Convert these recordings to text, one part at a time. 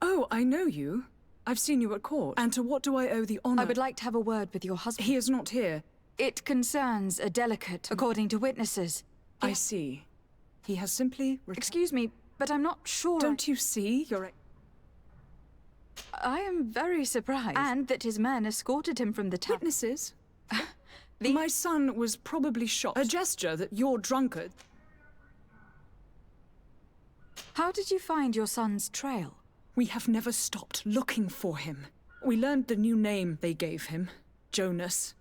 Oh, I know you. I've seen you at court. And to what do I owe the honor? I would like to have a word with your husband. He is not here. It concerns a delicate, according to witnesses. I see. He has simply... Excuse me, but I'm not sure. Don't you see? I am very surprised. And that his men escorted him from the town. Witnesses? My son was probably shot. A gesture that your drunkard... How did you find your son's trail? We have never stopped looking for him. We learned the new name they gave him. Jonas.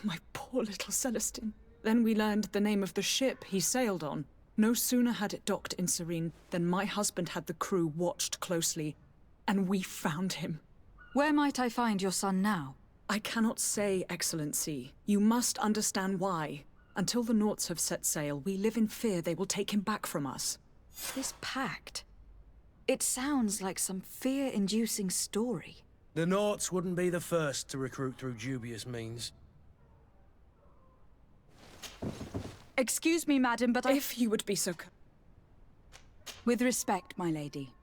My poor little Celestine. Then we learned the name of the ship he sailed on. No sooner had it docked in Serene than my husband had the crew watched closely, and we found him. Where might I find your son now? I cannot say, Excellency. You must understand why. Until the Naughts have set sail, we live in fear they will take him back from us. This pact... It sounds like some fear-inducing story. The Naughts wouldn't be the first to recruit through dubious means. Excuse me, madam, but If you would be so... With respect, my lady.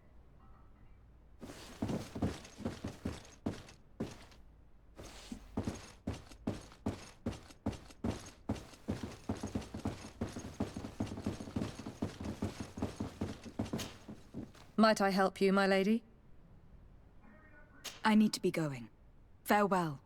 Might I help you, my lady? I need to be going. Farewell.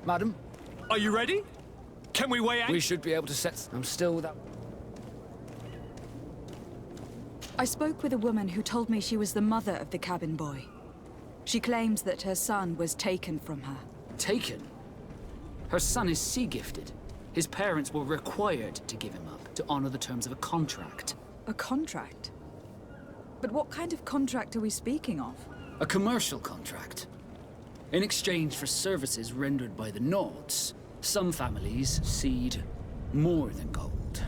Madam? Are you ready? Can we weigh anchor? We should be able to set... I'm still without... I spoke with a woman who told me she was the mother of the cabin boy. She claims that her son was taken from her. Taken? Her son is sea-gifted. His parents were required to give him up to honor the terms of a contract. A contract? But what kind of contract are we speaking of? A commercial contract. In exchange for services rendered by the Naughts, some families cede more than gold.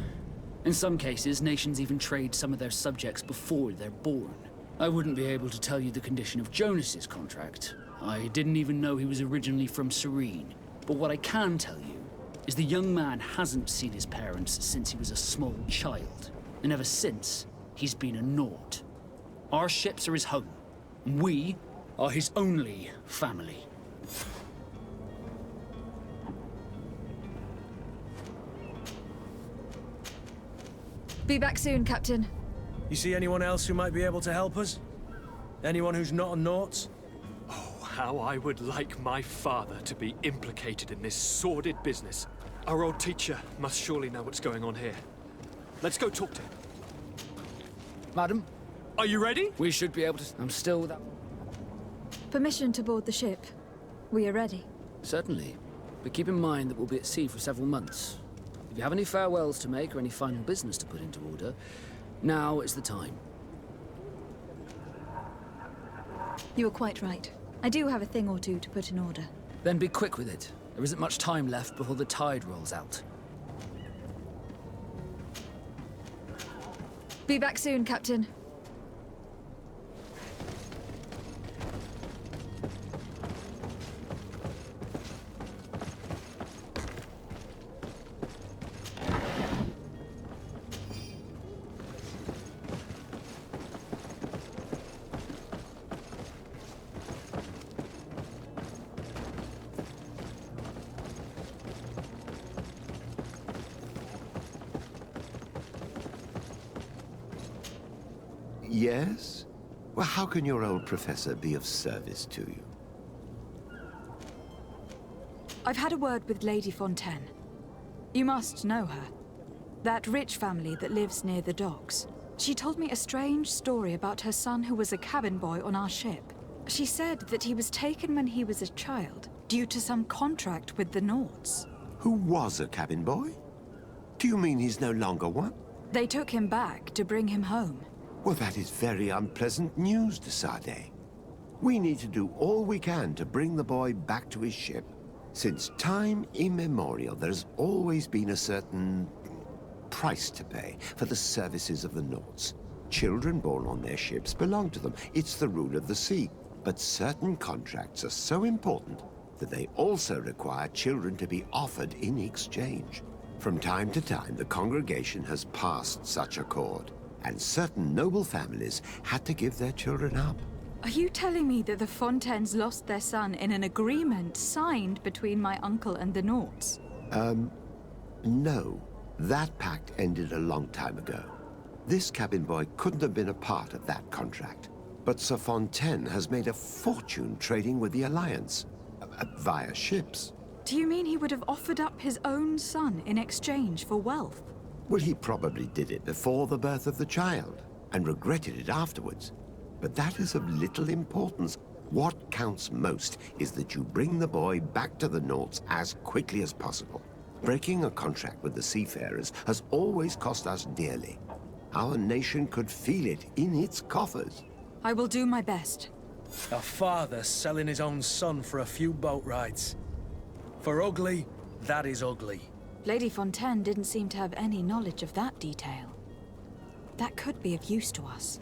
In some cases, nations even trade some of their subjects before they're born. I wouldn't be able to tell you the condition of Jonas's contract. I didn't even know he was originally from Serene. But what I can tell you is the young man hasn't seen his parents since he was a small child. And ever since, he's been a Naught. Our ships are his home. We are his only family. Be back soon, Captain. You see anyone else who might be able to help us? Anyone who's not a Naught? Oh, how I would like my father to be implicated in this sordid business. Our old teacher must surely know what's going on here. Let's go talk to him. Madam? Are you ready? We should be able to... I'm still without... Permission to board the ship. We are ready. Certainly. But keep in mind that we'll be at sea for several months. If you have any farewells to make or any final business to put into order, now is the time. You are quite right. I do have a thing or two to put in order. Then be quick with it. There isn't much time left before the tide rolls out. Be back soon, Captain. Yes? Well, how can your old professor be of service to you? I've had a word with Lady Fontaine. You must know her. That rich family that lives near the docks. She told me a strange story about her son who was a cabin boy on our ship. She said that he was taken when he was a child, due to some contract with the Nords. Who was a cabin boy? Do you mean he's no longer one? They took him back to bring him home. Well, that is very unpleasant news, de Sade. We need to do all we can to bring the boy back to his ship. Since time immemorial, there's always been a certain price to pay for the services of the Nords. Children born on their ships belong to them. It's the rule of the sea. But certain contracts are so important that they also require children to be offered in exchange. From time to time, the congregation has passed such accord, and certain noble families had to give their children up. Are you telling me that the Fontaines lost their son in an agreement signed between my uncle and the Nords? No. That pact ended a long time ago. This cabin boy couldn't have been a part of that contract. But Sir Fontaine has made a fortune trading with the Alliance, via ships. Do you mean he would have offered up his own son in exchange for wealth? Well, he probably did it before the birth of the child, and regretted it afterwards. But that is of little importance. What counts most is that you bring the boy back to the Nords as quickly as possible. Breaking a contract with the seafarers has always cost us dearly. Our nation could feel it in its coffers. I will do my best. A father selling his own son for a few boat rides. For ugly, that is ugly. Lady Fontaine didn't seem to have any knowledge of that detail. That could be of use to us.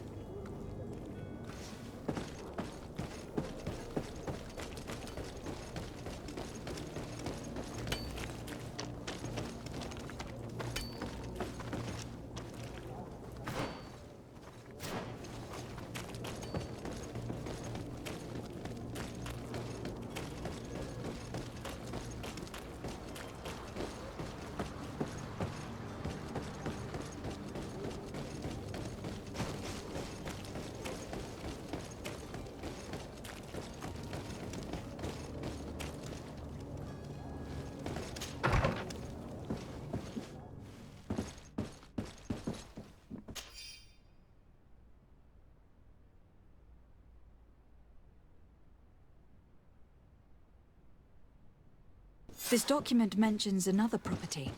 This document mentions another property.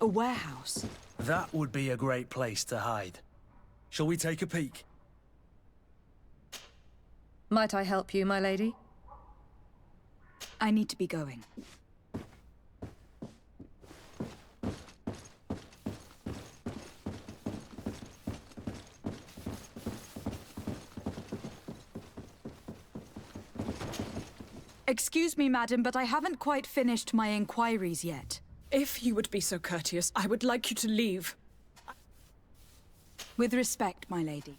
A warehouse. That would be a great place to hide. Shall we take a peek? Might I help you, my lady? I need to be going. Excuse me, madam, but I haven't quite finished my inquiries yet. If you would be so courteous, I would like you to leave. With respect, my lady.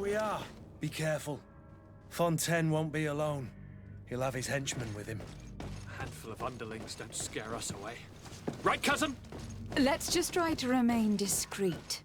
we are. Be careful. Fontaine won't be alone. He'll have his henchmen with him. A handful of underlings don't scare us away. Right, cousin? Let's just try to remain discreet.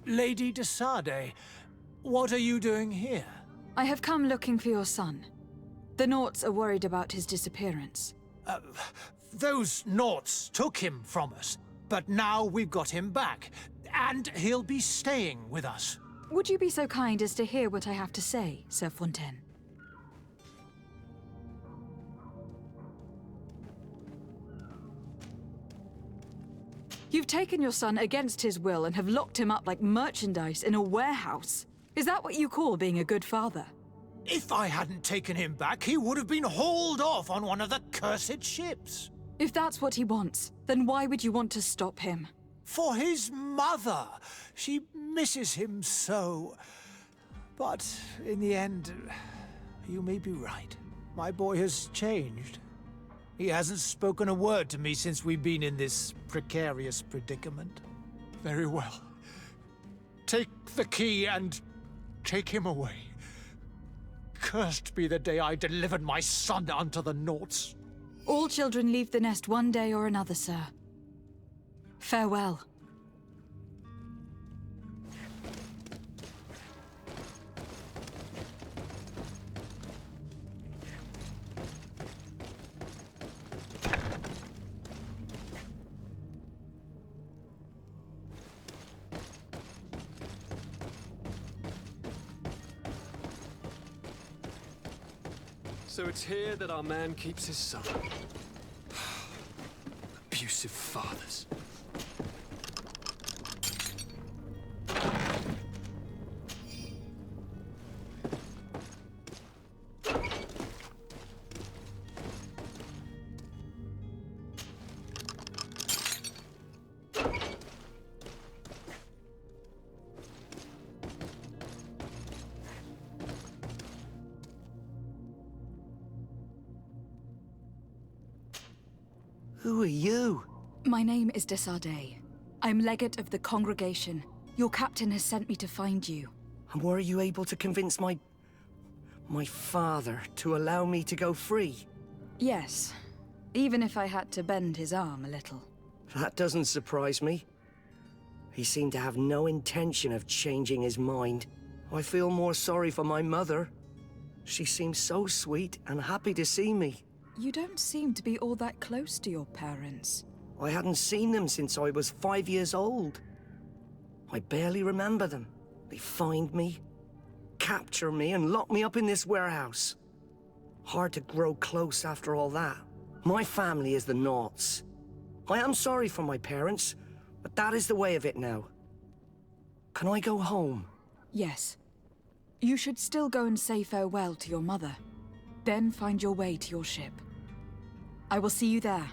Lady de Sade, what are you doing here? I have come looking for your son. The Naughts are worried about his disappearance. Those Naughts took him from us, but now we've got him back, and he'll be staying with us. Would you be so kind as to hear what I have to say, Sir Fontaine? You've taken your son against his will and have locked him up like merchandise in a warehouse. Is that what you call being a good father? If I hadn't taken him back, he would have been hauled off on one of the cursed ships. If that's what he wants, then why would you want to stop him? For his mother. She misses him so. But in the end, you may be right. My boy has changed. He hasn't spoken a word to me since we've been in this precarious predicament. Very well. Take the key and take him away. Cursed be the day I delivered my son unto the Naughts. All children leave the nest one day or another, sir. Farewell. So it's here that our man keeps his son. Abusive fathers. Who are you? My name is de Sade. I'm legate of the congregation. Your captain has sent me to find you. And were you able to convince my father to allow me to go free? Yes, even if I had to bend his arm a little. That doesn't surprise me. He seemed to have no intention of changing his mind. I feel more sorry for my mother. She seemed so sweet and happy to see me. You don't seem to be all that close to your parents. I hadn't seen them since I was 5 years old. I barely remember them. They find me, capture me, and lock me up in this warehouse. Hard to grow close after all that. My family is the Naughts. I am sorry for my parents, but that is the way of it now. Can I go home? Yes. You should still go and say farewell to your mother. Then find your way to your ship. I will see you there.